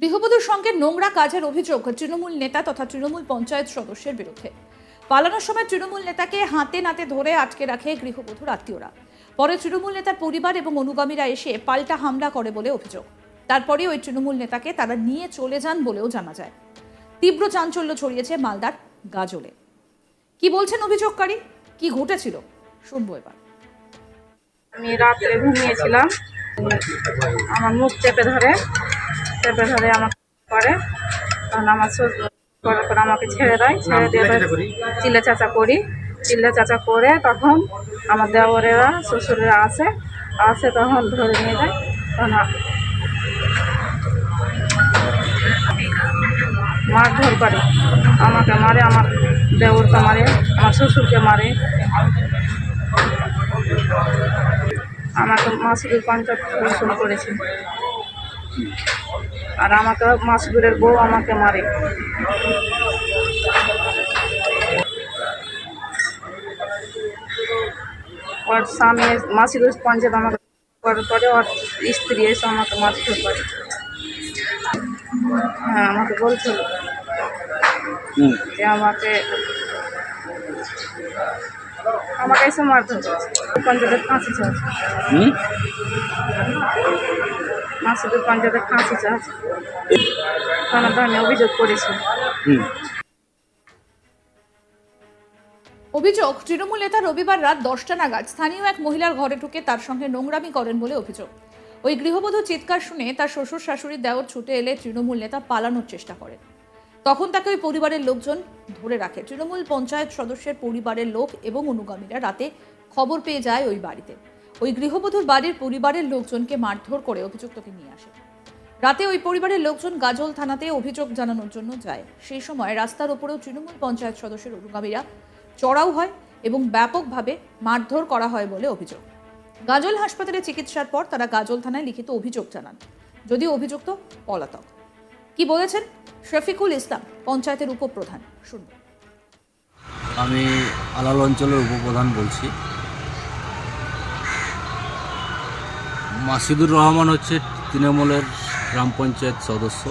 গৃহবধূর সঙ্গে নোংরা কাজের অভিযোগ তৃণমূল নেতা তথা তৃণমূল পঞ্চায়েত সদস্যের বিরুদ্ধে। পালানোর সময় তৃণমূল নেতাকে হাতে নাতে ধরে আটকে রাখে গৃহবধূর আত্মীয়রা। পরে তৃণমূল নেতার পরিবার এবং অনুগামীরা এসে পাল্টা হামলা করে বলে অভিযোগ। তারপরে ওই তৃণমূল নেতাকে তারা নিয়ে চলে যান বলেও জানা যায়। তীব্র চাঞ্চল্য ছড়িয়েছে মালদার গাজলে। কি বলছেন অভিযোগকারী, কি ঘটেছিল শুনবো এবার। আমি রাত্রে ঘুমিয়েছিলাম, আমার মুখ চেপে ধরে আমাকে করে, তখন আমার শ্বশুর করার পর আমাকে ছেড়ে দেয়, ছেড়ে দিয়ে চিল্লা চাচা করে তখন আমার দেওরেরা শ্বশুরেরা আসে তখন ধরে নিয়ে যায়। তখন মারধর করে, আমাকে মারে, আমার দেওরকে মারে, আমার শ্বশুরকে মারে, আমাকে মাসিদুর পঞ্চায়েত ফোন করেছে। আর আমাকে মাসিদুরের বউ আমাকে মারে। ওর স্বামী মাসিদুর পঞ্চায়েত আমাকে করার পরে ওর স্ত্রী এসে আমাকে মারধর করে। হ্যাঁ, আমাকে বলছিল যে আমাকে এসে মারধর করেছে। পঞ্চায়েতের ফাঁসি চাচ্ছে, মাসিদুর পঞ্চায়েতের ফাঁসি চাচ্ছে, থানাতে আমি অভিযোগ করেছি। অভিযোগ, তৃণমূল নেতা রবিবার রাত 10টা নাগাদ স্থানীয় এক মহিলার ঘরে ঢুকে তার সঙ্গে নোংরামি করেন বলে অভিযোগ। ওই গৃহবধূ চিৎকার শুনে তার শ্বশুর শাশুড়ির দেওর ছুটে এলে তৃণমূল নেতা পালানোর চেষ্টা করেন। তখন তাকে ওই পরিবারের লোকজন ধরে রাখে। তৃণমূল পঞ্চায়েত সদস্যের পরিবারের লোক এবং অনুগামীরা রাতে খবর পেয়ে যায় ওই বাড়িতে। ওই গৃহবধূর বাড়ির পরিবারের লোকজনকে মারধর করে অভিযুক্তকে নিয়ে আসে। রাতে ওই পরিবারের লোকজন গাজল থানাতে অভিযোগ জানানোর জন্য যায়। সেই সময় রাস্তার ওপরেও তৃণমূল পঞ্চায়েত সদস্যের অনুগামীরা চড়াও হয় এবং ব্যাপকভাবে মারধর করা হয় বলে অভিযোগ। গাজল হাসপাতালে চিকিৎসার পর তারা গাজল থানায় লিখিত অভিযোগ জানান, যদিও অভিযুক্ত পলাতক। কি বলেছেন শফিকুল ইসলাম, পঞ্চায়েতের উপপ্রধান, শুনুন। আমি আলাল অঞ্চলের উপপ্রধান বলছি। মাসিদুর রহমান হচ্ছে তৃণমূলের গ্রাম পঞ্চায়েত সদস্য।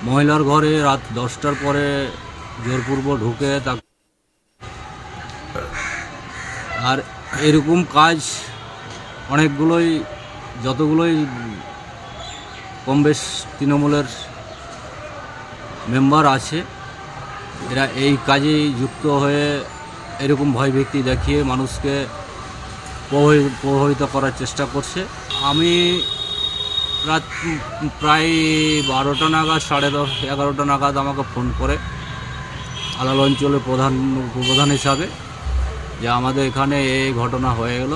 মহিলার ঘরে রাত 10টার পরে জোরপূর্বক ঢুকে তাকে, আর এরকম কাজ যতগুলোই কম বেশ তৃণমূলের মেম্বার আছে, এরা এই কাজেই যুক্ত হয়ে এরকম ভয়ভীতি দেখিয়ে মানুষকে প্রভাবিত করার চেষ্টা করছে। আমি রাত প্রায় 12টা নাগাদ, 10:30, 11টা নাগাদ আমাকে ফোন করে আলাল অঞ্চলের উপপ্রধান হিসাবে, যে আমাদের এখানে এই ঘটনা হয়ে গেল।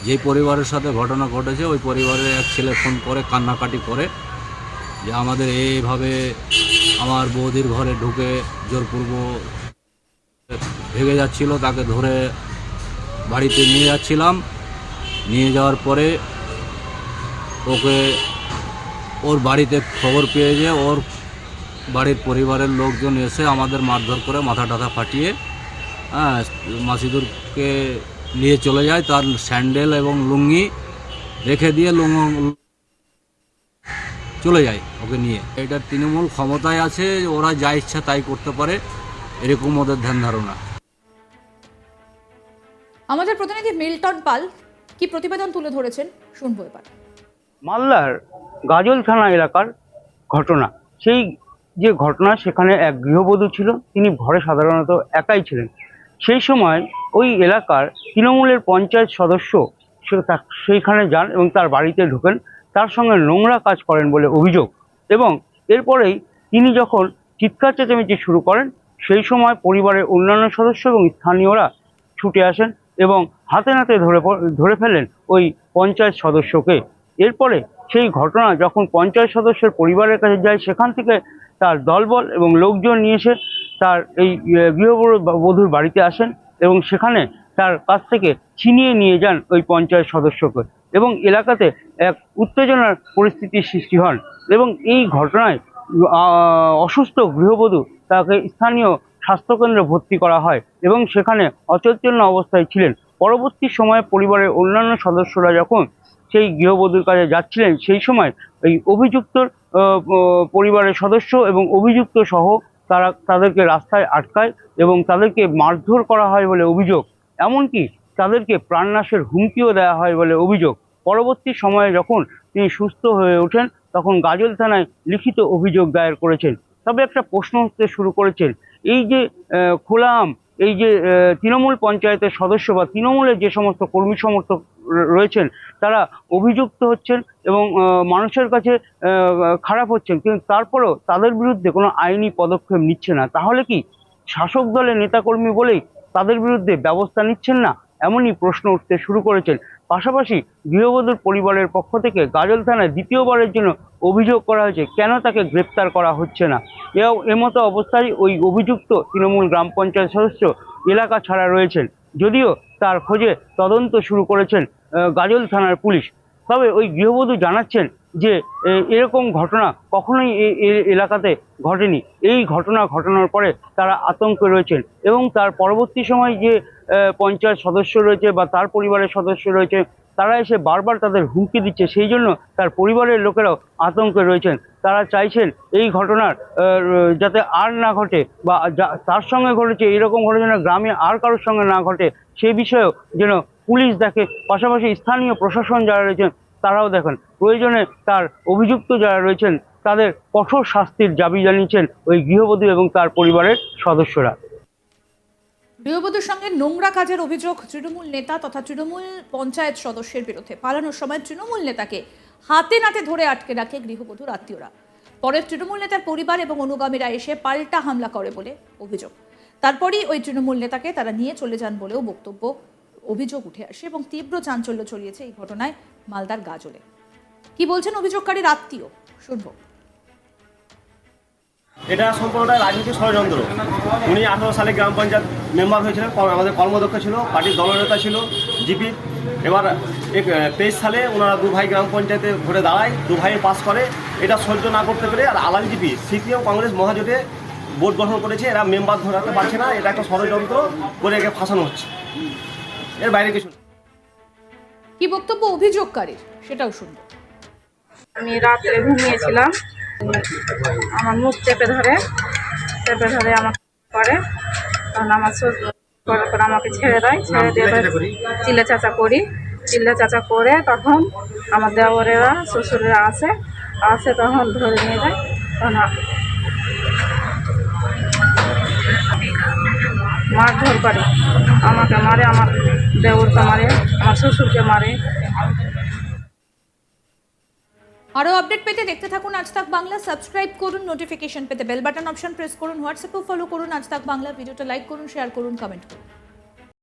যেই পরিবারের সাথে ঘটনা ঘটেছে ওই পরিবারের এক ছেলে ফোন করে কান্নাকাটি করে যে আমাদের এইভাবে আমার বৌদির ঘরে ঢুকে জোরপূর্বক ভেঙে যাচ্ছিল, তাকে ধরে বাড়িতে নিয়ে যাচ্ছিলাম। নিয়ে যাওয়ার পরে ওর বাড়িতে খবর পেয়ে যে ওর বাড়ির পরিবারের লোকজন এসে আমাদের মারধর করে মাথা টাথা ফাটিয়ে মাসিদুরকে নিয়ে চলে যায়। তার স্যান্ডেল এবং লুঙ্গি রেখে দিয়ে চলে যায় ওকে নিয়ে। এটা তৃণমূল ক্ষমতায় আছে, ওরা যা ইচ্ছা তাই করতে পারে, এরকম ওদের ধ্যান ধারণা। আমাদের প্রতিনিধি মিল্টন পাল কি প্রতিবেদন তুলে ধরেছেন শুনবো এবার। মালদার গাজল থানা এলাকার ঘটনা। সেই যে ঘটনা, সেখানে এক গৃহবধূ ছিল, তিনি ঘরে সাধারণত একাই ছিলেন। সেই সময় ওই এলাকার তৃণমূলের পঞ্চায়েত সদস্য সেইখানে যান এবং তার বাড়িতে ঢোকেন, তার সঙ্গে নোংরা কাজ করেন বলে অভিযোগ। এবং এরপরেই তিনি যখন চিৎকার চেঁচামেচি শুরু করেন, সেই সময় পরিবারের অন্যান্য সদস্য এবং স্থানীয়রা ছুটে আসেন এবং হাতে নাতে ধরে ফেলেন ওই পঞ্চায়েত সদস্যকে। এরপরে সেই ঘটনা যখন পঞ্চায়েত সদস্যের পরিবারের কাছে যায়, সেখান থেকে তার দলবল এবং লোকজন নিয়ে এসে তার এই গৃহবধূর বাড়িতে আসেন এবং সেখানে তার কাছ থেকে ছিনিয়ে নিয়ে যান ওই পঞ্চায়েত সদস্যকে, এবং এলাকাতে এক উত্তেজনার পরিস্থিতির সৃষ্টি হন। এবং এই ঘটনায় অসুস্থ গৃহবধূ তাকে স্থানীয় স্বাস্থ্যকেন্দ্রে ভর্তি করা হয় এবং সেখানে অচৈতন্য অবস্থায় ছিলেন। পরবর্তী সময়ে পরিবারের অন্যান্য সদস্যরা যখন সেই গৃহবধূর কাছে যাচ্ছিলেন, সেই সময় এই অভিযুক্তর পরিবারের সদস্য এবং অভিযুক্ত সহ তাদেরকে রাস্তায় আটকায় এবং তাদেরকে মারধর করা হয় বলে অভিযোগ। এমনকি তাদেরকে প্রাণনাশের হুমকিও দেওয়া হয় বলে অভিযোগ। পরবর্তী সময়ে যখন তিনি সুস্থ হয়ে ওঠেন তখন গাজল থানায় লিখিত অভিযোগ দায়ের করেছেন। তবে একটা প্রশ্ন উঠতে শুরু করেছেন, এই যে খোলা আম, এই যে তৃণমূল পঞ্চায়েতের সদস্য বা তৃণমূলের যে সমস্ত কর্মী সমর্থক রয়েছেন তারা অভিযুক্ত হচ্ছেন এবং মানুষের কাছে খারাপ হচ্ছেন, কিন্তু তারপরেও তাদের বিরুদ্ধে কোনো আইনি পদক্ষেপ নিচ্ছে না। তাহলে কি শাসক দলের নেতাকর্মী বলেই তাদের বিরুদ্ধে ব্যবস্থা নিচ্ছেন না? এমনই প্রশ্ন উঠতে শুরু করেছেন। পাশাপাশি গৃহবধূর পরিবারের পক্ষ থেকে গাজল থানায় দ্বিতীয়বারের জন্য অভিযোগ করা হয়েছে, কেন তাকে গ্রেপ্তার করা হচ্ছে না। এমতো অবস্থায় ওই অভিযুক্ত তৃণমূল গ্রাম পঞ্চায়েত সদস্য এলাকা ছাড়া রয়েছেন, যদিও তার খোঁজে তদন্ত শুরু করেছেন গাজল থানার পুলিশ। তবে ওই গৃহবধূ জানাচ্ছেন যে এরকম ঘটনা কখনোই এই এলাকাতে ঘটেনি। এই ঘটনা ঘটানোর পরে তারা আতঙ্কে রয়েছেন এবং তার পরবর্তী সময় যে পঞ্চায়েত সদস্য রয়েছে বা তার পরিবারের সদস্য রয়েছে তারা এসে বারবার তাদের হুমকি দিচ্ছে, সেই জন্য তার পরিবারের লোকেরাও আতঙ্কে রয়েছেন। তারা চাইছেন এই ঘটনার যাতে আর না ঘটে বা তার সঙ্গে ঘটেছে এরকম ঘটনা গ্রামে আর কারোর সঙ্গে না ঘটে, সেই বিষয়েও যেন পুলিশ দেখে। পাশাপাশি স্থানীয় প্রশাসন যারা রয়েছেন তারাও দেখেন। প্রয়োজনে তার অভিযুক্ত যারা রয়েছেন তাদের কঠোর শাস্তির দাবি জানিয়েছেন ওই গৃহবধূ এবং তার পরিবারের সদস্যরা। গৃহবধূর সঙ্গে নোংরা কাজের অভিযোগ তৃণমূল নেতা তথা তৃণমূল পঞ্চায়েত সদস্যের বিরুদ্ধে। পালানোর সময় তৃণমূল নেতাকে হাতে নাতে ধরে আটকে রাখে গৃহবধূর আত্মীয়রা। পরে তৃণমূল নেতার পরিবার এবং অনুগামীরা এসে পাল্টা হামলা করে বলে অভিযোগ। তারপরই ওই তৃণমূল নেতাকে তারা নিয়ে চলে যান বলেও অভিযোগ উঠে আসে এবং তীব্র চাঞ্চল্য ছড়িয়েছে এই ঘটনায় মালদার গাজলে। কি বলছেন অভিযোগকারীর আত্মীয়, শুনবো। এটা সম্পূর্ণটা রাজনীতি ষড়যন্ত্র। উনি 18 সালে গ্রাম পঞ্চায়েত মেম্বার হয়েছিলেন, আমাদের কর্মদক্ষ ছিল, পার্টির দলনেতা ছিল জিপি। এবার 23 সালে ওনারা দু ভাই গ্রাম পঞ্চায়েতে ঘুরে দাঁড়ায়, দু ভাই পাস করে। এটা সহ্য না করতে পেরে আর আলাল জিপি সিপিএম কংগ্রেস মহাজোটে বোর্ড গঠন করেছে, এরা মেম্বার ধরাতে পারছে না। এটা একটা ষড়যন্ত্র করে একে ফাঁসানো হচ্ছে, এর বাইরে কিছু। কি বক্তব্য অভিযোগকারীর সেটাও শুনবো। আমি রাত্রে ঘুমিয়েছিলাম, আমার মুখ চেপে ধরে আমাকে করে, তখন আমার করার পর আমাকে ছেড়ে দেয়, ছেড়ে দিয়ে চিল্লা চাচা করে তখন আমার দেওরেরা শ্বশুরেরা আসে তখন ধরে নিয়ে যায়। তখন মারধর করে, আমাকে মারে, আমার দেওরকে মারে, আমার শ্বশুরকে মারে। আরো আপডেট পেতে দেখতে থাকুন আজ তাক বাংলা। সাবস্ক্রাইব করুন, নোটিফিকেশন পেতে বেল বাটন অপশন প্রেস করুন, হোয়াটসঅ্যাপেও ফলো করুন আজ তাক বাংলা। ভিডিওটা লাইক করুন, শেয়ার করুন, কমেন্ট করুন।